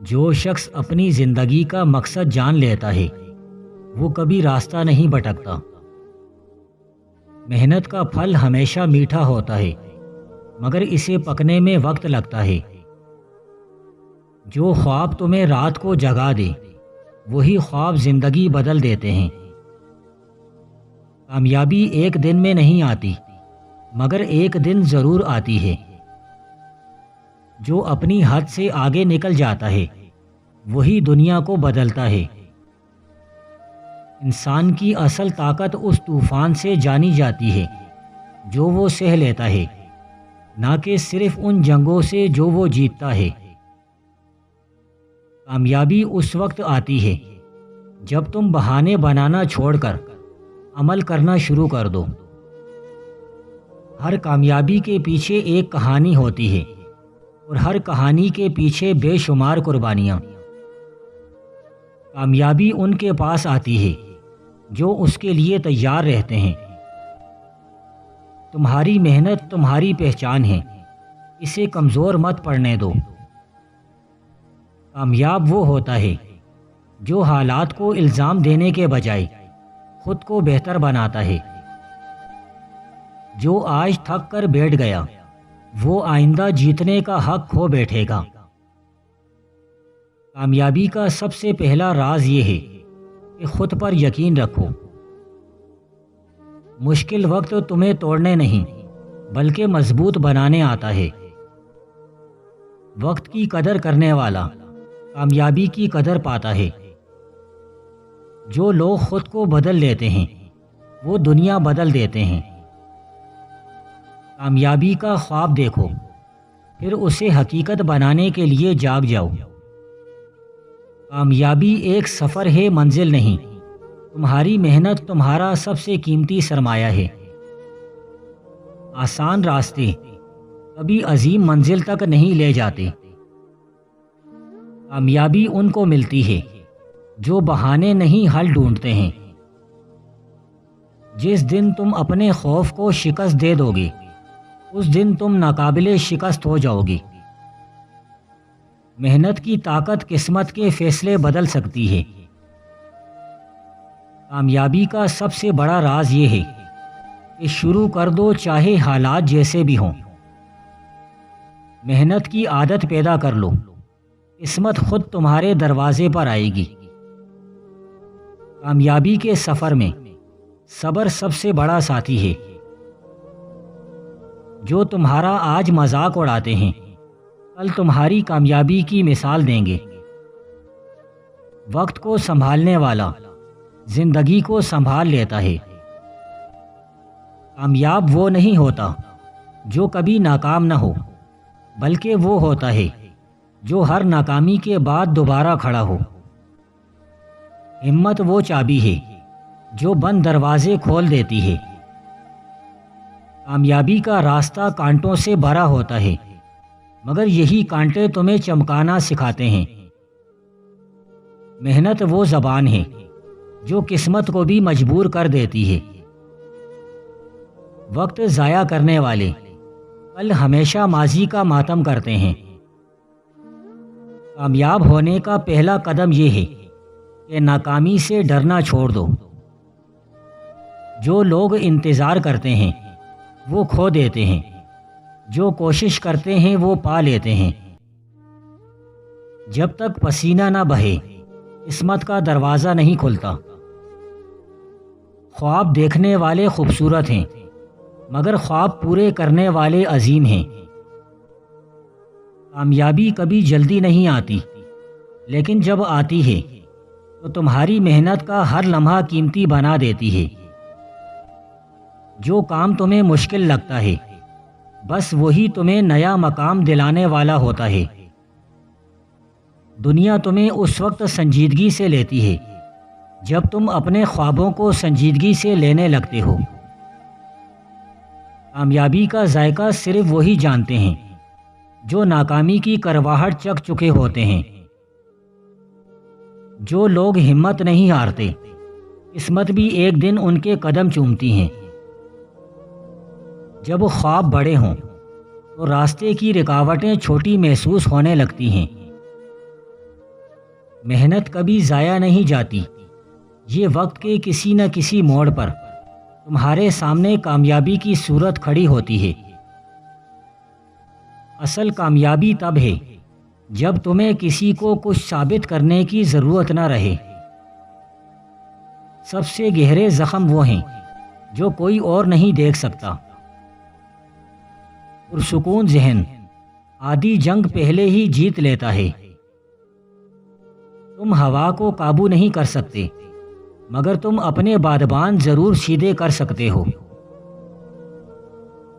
جو شخص اپنی زندگی کا مقصد جان لیتا ہے وہ کبھی راستہ نہیں بھٹکتا۔ محنت کا پھل ہمیشہ میٹھا ہوتا ہے مگر اسے پکنے میں وقت لگتا ہے۔ جو خواب تمہیں رات کو جگا دے وہی خواب زندگی بدل دیتے ہیں۔ کامیابی ایک دن میں نہیں آتی مگر ایک دن ضرور آتی ہے۔ جو اپنی حد سے آگے نکل جاتا ہے وہی دنیا کو بدلتا ہے۔ انسان کی اصل طاقت اس طوفان سے جانی جاتی ہے جو وہ سہ لیتا ہے، نہ کہ صرف ان جنگوں سے جو وہ جیتتا ہے۔ کامیابی اس وقت آتی ہے جب تم بہانے بنانا چھوڑ کر عمل کرنا شروع کر دو۔ ہر کامیابی کے پیچھے ایک کہانی ہوتی ہے اور ہر کہانی کے پیچھے بے شمار قربانیاں۔ کامیابی ان کے پاس آتی ہے جو اس کے لیے تیار رہتے ہیں۔ تمہاری محنت تمہاری پہچان ہے، اسے کمزور مت پڑنے دو۔ کامیاب وہ ہوتا ہے جو حالات کو الزام دینے کے بجائے خود کو بہتر بناتا ہے۔ جو آج تھک کر بیٹھ گیا وہ آئندہ جیتنے کا حق کھو بیٹھے گا۔ کامیابی کا سب سے پہلا راز یہ ہے کہ خود پر یقین رکھو۔ مشکل وقت تمہیں توڑنے نہیں بلکہ مضبوط بنانے آتا ہے۔ وقت کی قدر کرنے والا کامیابی کی قدر پاتا ہے۔ جو لوگ خود کو بدل لیتے ہیں وہ دنیا بدل دیتے ہیں۔ کامیابی کا خواب دیکھو پھر اسے حقیقت بنانے کے لیے جاگ جاؤ۔ کامیابی ایک سفر ہے، منزل نہیں۔ تمہاری محنت تمہارا سب سے قیمتی سرمایہ ہے۔ آسان راستے کبھی عظیم منزل تک نہیں لے جاتے۔ کامیابی ان کو ملتی ہے جو بہانے نہیں حل ڈھونڈتے ہیں۔ جس دن تم اپنے خوف کو شکست دے دو گے اس دن تم ناقابل شکست ہو جاؤ گی۔ محنت کی طاقت قسمت کے فیصلے بدل سکتی ہے۔ کامیابی کا سب سے بڑا راز یہ ہے کہ شروع کر دو چاہے حالات جیسے بھی ہوں۔ محنت کی عادت پیدا کر لو، قسمت خود تمہارے دروازے پر آئے گی۔ کامیابی کے سفر میں صبر سب سے بڑا ساتھی ہے۔ جو تمہارا آج مذاق اڑاتے ہیں کل تمہاری کامیابی کی مثال دیں گے۔ وقت کو سنبھالنے والا زندگی کو سنبھال لیتا ہے۔ کامیاب وہ نہیں ہوتا جو کبھی ناکام نہ ہو بلکہ وہ ہوتا ہے جو ہر ناکامی کے بعد دوبارہ کھڑا ہو۔ ہمت وہ چابی ہے جو بند دروازے کھول دیتی ہے۔ کامیابی کا راستہ کانٹوں سے بھرا ہوتا ہے مگر یہی کانٹے تمہیں چمکانا سکھاتے ہیں۔ محنت وہ زبان ہے جو قسمت کو بھی مجبور کر دیتی ہے۔ وقت ضائع کرنے والے کل ہمیشہ ماضی کا ماتم کرتے ہیں۔ کامیاب ہونے کا پہلا قدم یہ ہے کہ ناکامی سے ڈرنا چھوڑ دو۔ جو لوگ انتظار کرتے ہیں وہ کھو دیتے ہیں، جو کوشش کرتے ہیں وہ پا لیتے ہیں۔ جب تک پسینہ نہ بہے قسمت کا دروازہ نہیں کھلتا۔ خواب دیکھنے والے خوبصورت ہیں مگر خواب پورے کرنے والے عظیم ہیں۔ کامیابی کبھی جلدی نہیں آتی لیکن جب آتی ہے تو تمہاری محنت کا ہر لمحہ قیمتی بنا دیتی ہے۔ جو کام تمہیں مشکل لگتا ہے بس وہی تمہیں نیا مقام دلانے والا ہوتا ہے۔ دنیا تمہیں اس وقت سنجیدگی سے لیتی ہے جب تم اپنے خوابوں کو سنجیدگی سے لینے لگتے ہو۔ کامیابی کا ذائقہ صرف وہی جانتے ہیں جو ناکامی کی کرواہٹ چکھ چکے ہوتے ہیں۔ جو لوگ ہمت نہیں ہارتے قسمت بھی ایک دن ان کے قدم چومتی ہیں۔ جب خواب بڑے ہوں تو راستے کی رکاوٹیں چھوٹی محسوس ہونے لگتی ہیں۔ محنت کبھی ضائع نہیں جاتی، یہ وقت کے کسی نہ کسی موڑ پر تمہارے سامنے کامیابی کی صورت کھڑی ہوتی ہے۔ اصل کامیابی تب ہے جب تمہیں کسی کو کچھ ثابت کرنے کی ضرورت نہ رہے۔ سب سے گہرے زخم وہ ہیں جو کوئی اور نہیں دیکھ سکتا۔ پرسکون ذہن آدھی جنگ پہلے ہی جیت لیتا ہے۔ تم ہوا کو قابو نہیں کر سکتے، مگر تم اپنے بادبان ضرور سیدھے کر سکتے ہو۔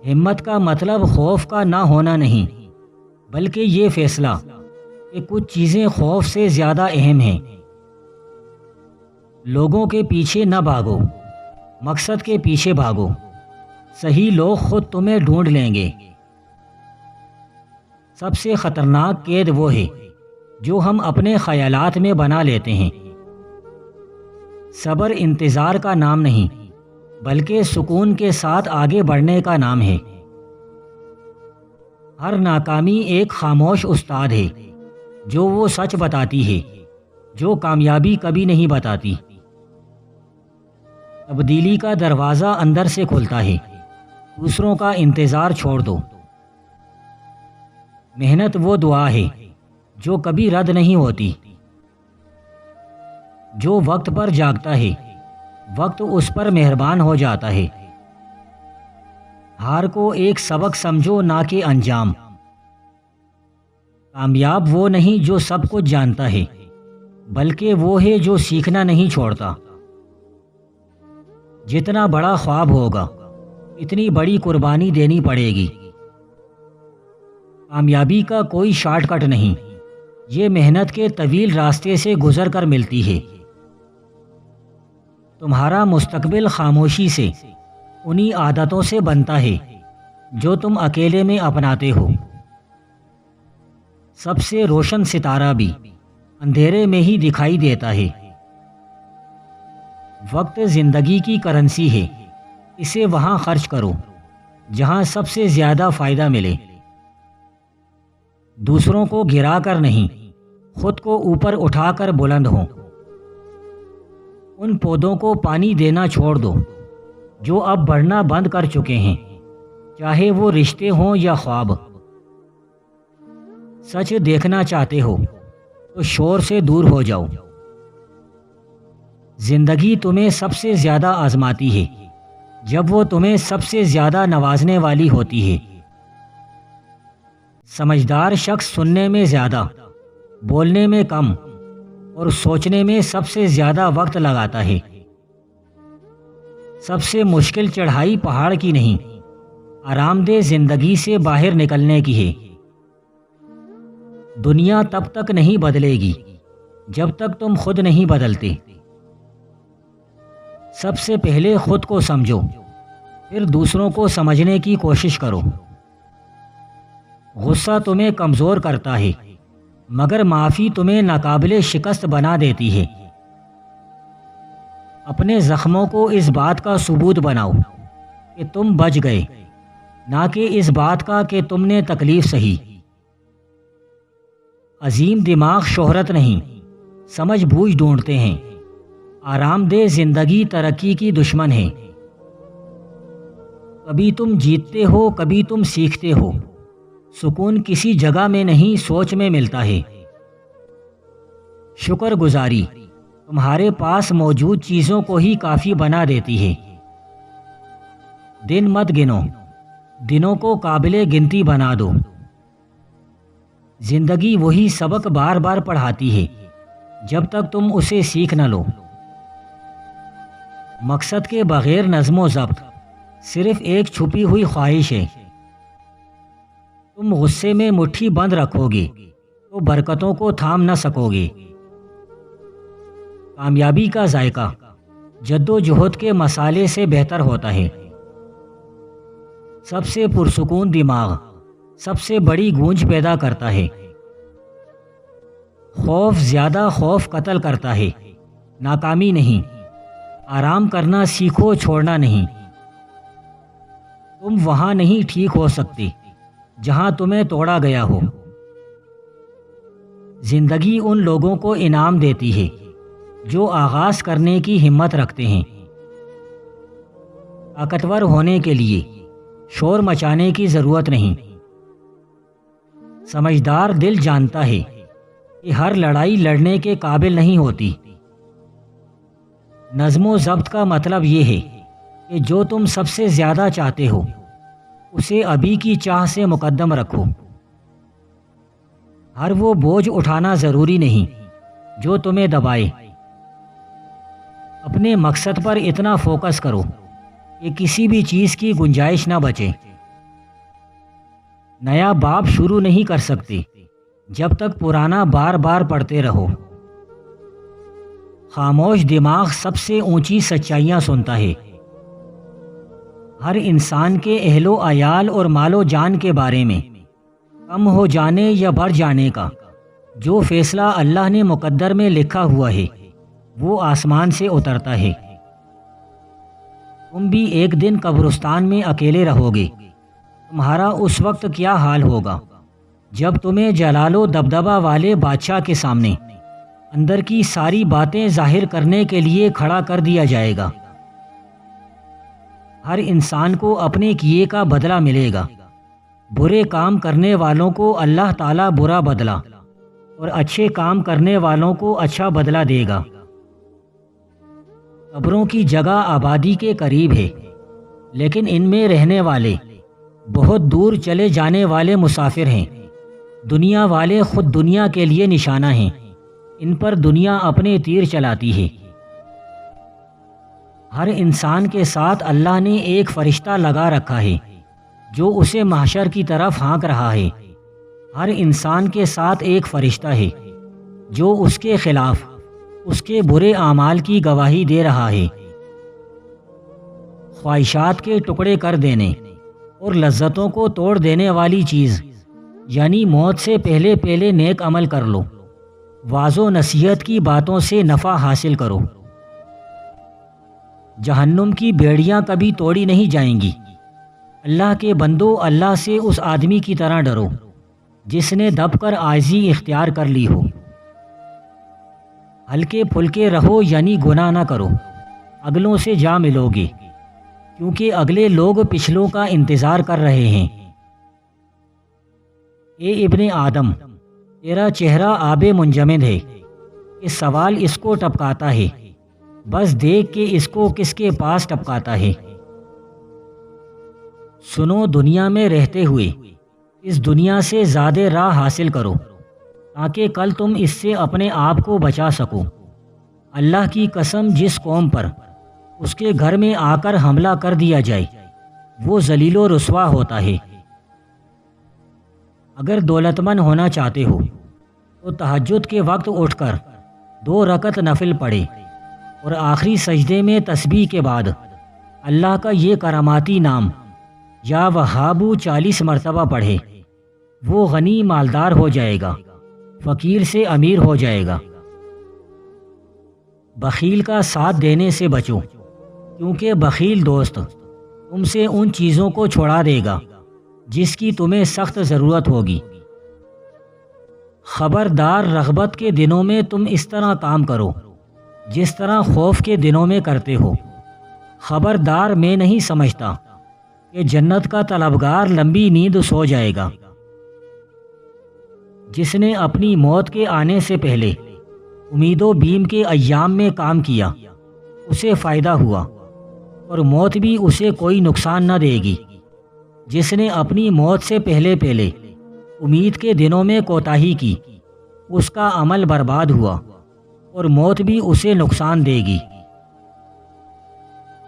ہمت کا مطلب خوف کا نہ ہونا نہیں، بلکہ یہ فیصلہ کہ کچھ چیزیں خوف سے زیادہ اہم ہیں۔ لوگوں کے پیچھے نہ بھاگو، مقصد کے پیچھے بھاگو۔ صحیح لوگ خود تمہیں ڈھونڈ لیں گے۔ سب سے خطرناک قید وہ ہے جو ہم اپنے خیالات میں بنا لیتے ہیں۔ صبر انتظار کا نام نہیں، بلکہ سکون کے ساتھ آگے بڑھنے کا نام ہے۔ ہر ناکامی ایک خاموش استاد ہے جو وہ سچ بتاتی ہے جو کامیابی کبھی نہیں بتاتی۔ تبدیلی کا دروازہ اندر سے کھلتا ہے، دوسروں کا انتظار چھوڑ دو۔ محنت وہ دعا ہے جو کبھی رد نہیں ہوتی۔ جو وقت پر جاگتا ہے، وقت اس پر مہربان ہو جاتا ہے۔ ہار کو ایک سبق سمجھو نہ کہ انجام۔ کامیاب وہ نہیں جو سب کچھ جانتا ہے، بلکہ وہ ہے جو سیکھنا نہیں چھوڑتا۔ جتنا بڑا خواب ہوگا، اتنی بڑی قربانی دینی پڑے گی۔ کامیابی کا کوئی شارٹ کٹ نہیں، یہ محنت کے طویل راستے سے گزر کر ملتی ہے۔ تمہارا مستقبل خاموشی سے انہی عادتوں سے بنتا ہے جو تم اکیلے میں اپناتے ہو۔ سب سے روشن ستارہ بھی اندھیرے میں ہی دکھائی دیتا ہے۔ وقت زندگی کی کرنسی ہے، اسے وہاں خرچ کرو جہاں سب سے زیادہ فائدہ ملے۔ دوسروں کو گرا کر نہیں، خود کو اوپر اٹھا کر بلند ہو۔ ان پودوں کو پانی دینا چھوڑ دو جو اب بڑھنا بند کر چکے ہیں، چاہے وہ رشتے ہوں یا خواب۔ سچ دیکھنا چاہتے ہو تو شور سے دور ہو جاؤ۔ زندگی تمہیں سب سے زیادہ آزماتی ہے جب وہ تمہیں سب سے زیادہ نوازنے والی ہوتی ہے۔ سمجھدار شخص سننے میں زیادہ، بولنے میں کم اور سوچنے میں سب سے زیادہ وقت لگاتا ہے۔ سب سے مشکل چڑھائی پہاڑ کی نہیں، آرام دہ زندگی سے باہر نکلنے کی ہے۔ دنیا تب تک نہیں بدلے گی جب تک تم خود نہیں بدلتے۔ سب سے پہلے خود کو سمجھو، پھر دوسروں کو سمجھنے کی کوشش کرو۔ غصہ تمہیں کمزور کرتا ہے، مگر معافی تمہیں ناقابل شکست بنا دیتی ہے۔ اپنے زخموں کو اس بات کا ثبوت بناؤ کہ تم بچ گئے، نہ کہ اس بات کا کہ تم نے تکلیف سہی۔ عظیم دماغ شہرت نہیں، سمجھ بوجھ ڈھونڈتے ہیں۔ آرام دہ زندگی ترقی کی دشمن ہے۔ کبھی تم جیتتے ہو، کبھی تم سیکھتے ہو۔ سکون کسی جگہ میں نہیں، سوچ میں ملتا ہے۔ شکر گزاری تمہارے پاس موجود چیزوں کو ہی کافی بنا دیتی ہے۔ دن مت گنو، دنوں کو قابل گنتی بنا دو۔ زندگی وہی سبق بار بار پڑھاتی ہے جب تک تم اسے سیکھ نہ لو۔ مقصد کے بغیر نظم و ضبط صرف ایک چھپی ہوئی خواہش ہے۔ تم غصے میں مٹھی بند رکھو گے تو برکتوں کو تھام نہ سکو گے۔ کامیابی کا ذائقہ جد و جہد کے مسالے سے بہتر ہوتا ہے۔ سب سے پرسکون دماغ سب سے بڑی گونج پیدا کرتا ہے۔ خوف زیادہ خوف قتل کرتا ہے، ناکامی نہیں۔ آرام کرنا سیکھو، چھوڑنا نہیں۔ تم وہاں نہیں ٹھیک ہو سکتے جہاں تمہیں توڑا گیا ہو۔ زندگی ان لوگوں کو انعام دیتی ہے جو آغاز کرنے کی ہمت رکھتے ہیں۔ طاقتور ہونے کے لیے شور مچانے کی ضرورت نہیں۔ سمجھدار دل جانتا ہے کہ ہر لڑائی لڑنے کے قابل نہیں ہوتی۔ نظم و ضبط کا مطلب یہ ہے کہ جو تم سب سے زیادہ چاہتے ہو اسے ابھی کی چاہ سے مقدم رکھو۔ ہر وہ بوجھ اٹھانا ضروری نہیں جو تمہیں دبائے۔ اپنے مقصد پر اتنا فوکس کرو کہ کسی بھی چیز کی گنجائش نہ بچے۔ نیا باب شروع نہیں کر سکتے جب تک پرانا بار بار پڑھتے رہو۔ خاموش دماغ سب سے اونچی سچائیاں سنتا ہے۔ ہر انسان کے اہل و عیال اور مال و جان کے بارے میں کم ہو جانے یا بڑھ جانے کا جو فیصلہ اللہ نے مقدر میں لکھا ہوا ہے وہ آسمان سے اترتا ہے۔ تم بھی ایک دن قبرستان میں اکیلے رہو گے۔ تمہارا اس وقت کیا حال ہوگا جب تمہیں جلال و دبدبہ والے بادشاہ کے سامنے اندر کی ساری باتیں ظاہر کرنے کے لیے کھڑا کر دیا جائے گا۔ ہر انسان کو اپنے کیے کا بدلہ ملے گا۔ برے کام کرنے والوں کو اللہ تعالیٰ برا بدلہ اور اچھے کام کرنے والوں کو اچھا بدلہ دے گا۔ قبروں کی جگہ آبادی کے قریب ہے، لیکن ان میں رہنے والے بہت دور چلے جانے والے مسافر ہیں۔ دنیا والے خود دنیا کے لیے نشانہ ہیں، ان پر دنیا اپنے تیر چلاتی ہے۔ ہر انسان کے ساتھ اللہ نے ایک فرشتہ لگا رکھا ہے جو اسے محشر کی طرف ہانک رہا ہے۔ ہر انسان کے ساتھ ایک فرشتہ ہے جو اس کے خلاف اس کے برے اعمال کی گواہی دے رہا ہے۔ خواہشات کے ٹکڑے کر دینے اور لذتوں کو توڑ دینے والی چیز یعنی موت سے پہلے پہلے نیک عمل کر لو۔ واعظ و نصیحت کی باتوں سے نفع حاصل کرو۔ جہنم کی بیڑیاں کبھی توڑی نہیں جائیں گی۔ اللہ کے بندو، اللہ سے اس آدمی کی طرح ڈرو جس نے دب کر عاجزی اختیار کر لی ہو۔ ہلکے پھلکے رہو یعنی گناہ نہ کرو، اگلوں سے جا ملو گے کیونکہ اگلے لوگ پچھلوں کا انتظار کر رہے ہیں۔ اے ابن آدم، تیرا چہرہ آب منجمد ہے کہ سوال اس کو ٹپکاتا ہے، بس دیکھ کہ اس کو کس کے پاس ٹپکاتا ہے۔ سنو، دنیا میں رہتے ہوئے اس دنیا سے زیادہ راہ حاصل کرو تاکہ کل تم اس سے اپنے آپ کو بچا سکو۔ اللہ کی قسم، جس قوم پر اس کے گھر میں آ کر حملہ کر دیا جائے وہ ذلیل و رسوا ہوتا ہے۔ اگر دولت مند ہونا چاہتے ہو تو تہجد کے وقت اٹھ کر 2 رکعت نفل پڑھے اور آخری سجدے میں تسبیح کے بعد اللہ کا یہ کراماتی نام یا وہابو 40 مرتبہ پڑھے۔ وہ غنی مالدار ہو جائے گا، فقیر سے امیر ہو جائے گا۔ بخیل کا ساتھ دینے سے بچو کیونکہ بخیل دوست تم سے ان چیزوں کو چھڑا دے گا جس کی تمہیں سخت ضرورت ہوگی۔ خبردار، رغبت کے دنوں میں تم اس طرح کام کرو جس طرح خوف کے دنوں میں کرتے ہو۔ خبردار، میں نہیں سمجھتا کہ جنت کا طلبگار لمبی نیند سو جائے گا۔ جس نے اپنی موت کے آنے سے پہلے امید و بیم کے ایام میں کام کیا اسے فائدہ ہوا اور موت بھی اسے کوئی نقصان نہ دے گی۔ جس نے اپنی موت سے پہلے پہلے امید کے دنوں میں کوتاہی کی اس کا عمل برباد ہوا اور موت بھی اسے نقصان دے گی۔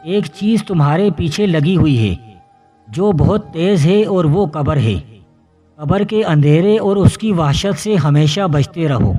ایک چیز تمہارے پیچھے لگی ہوئی ہے جو بہت تیز ہے اور وہ قبر ہے۔ قبر کے اندھیرے اور اس کی وحشت سے ہمیشہ بچتے رہو۔